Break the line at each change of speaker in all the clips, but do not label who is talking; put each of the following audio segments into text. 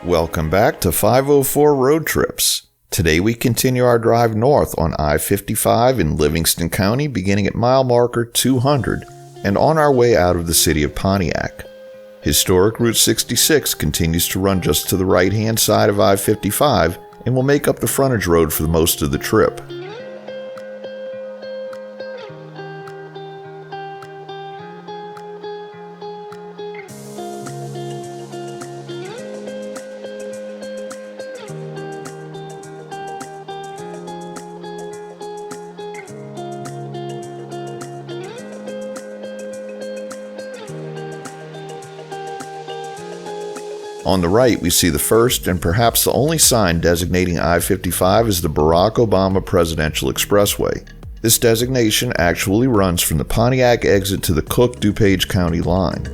Welcome back to 504 Road Trips. Today we continue our drive north on I-55 in Livingston County beginning at mile marker 200 and on our way out of the city of Pontiac. Historic Route 66 continues to run just to the right-hand side of I-55 and will make up the frontage road for most of the trip. On the right, we see the first and perhaps the only sign designating I-55 as the Barack Obama Presidential Expressway. This designation actually runs from the Pontiac exit to the Cook-DuPage County line.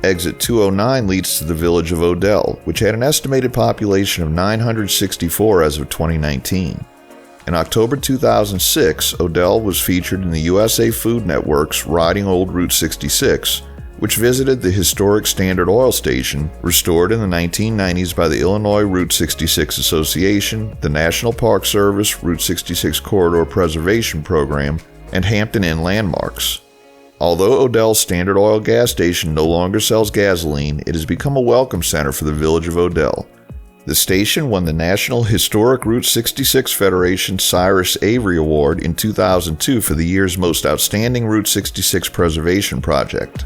Exit 209 leads to the village of Odell, which had an estimated population of 964 as of 2019. In October 2006, Odell was featured in the USA Food Network's Riding Old Route 66, which visited the historic Standard Oil Station, restored in the 1990s by the Illinois Route 66 Association, the National Park Service Route 66 Corridor Preservation Program, and Hampton Inn landmarks. Although Odell's Standard Oil gas station no longer sells gasoline, it has become a welcome center for the village of Odell. The station won the National Historic Route 66 Federation Cyrus Avery Award in 2002 for the year's most outstanding Route 66 preservation project.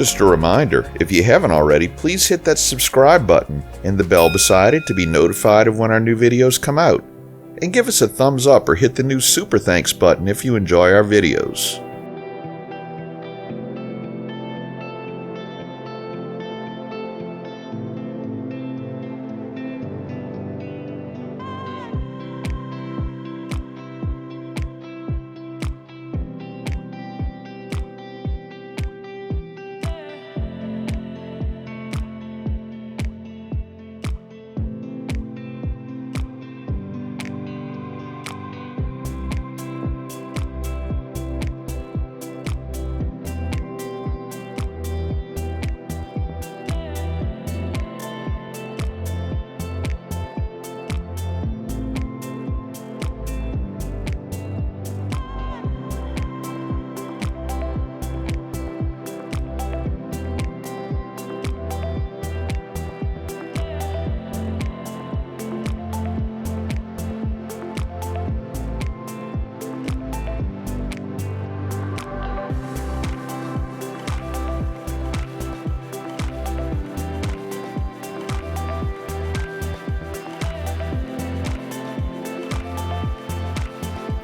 Just a reminder, if you haven't already, please hit that subscribe button and the bell beside it to be notified of when our new videos come out. And give us a thumbs up or hit the new super thanks button if you enjoy our videos.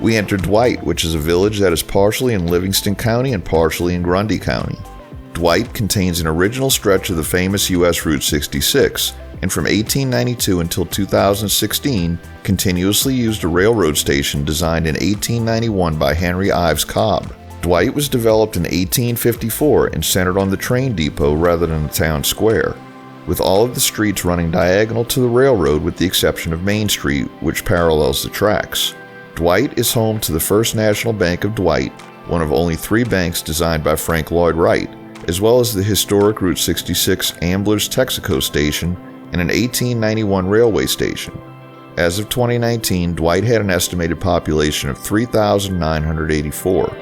We enter Dwight, which is a village that is partially in Livingston County and partially in Grundy County. Dwight contains an original stretch of the famous U.S. Route 66, and from 1892 until 2016 continuously used a railroad station designed in 1891 by Henry Ives Cobb. Dwight was developed in 1854 and centered on the train depot rather than the town square, with all of the streets running diagonal to the railroad with the exception of Main Street, which parallels the tracks. Dwight is home to the First National Bank of Dwight, one of only 3 banks designed by Frank Lloyd Wright, as well as the historic Route 66 Ambler's Texaco station and an 1891 railway station. As of 2019, Dwight had an estimated population of 3,984.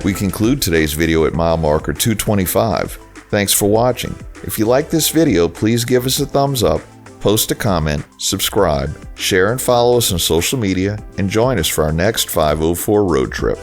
We conclude today's video at mile marker 225. Thanks for watching. If you like this video, please give us a thumbs up, Post a comment, subscribe, share and follow us on social media, and join us for our next 504 road trip.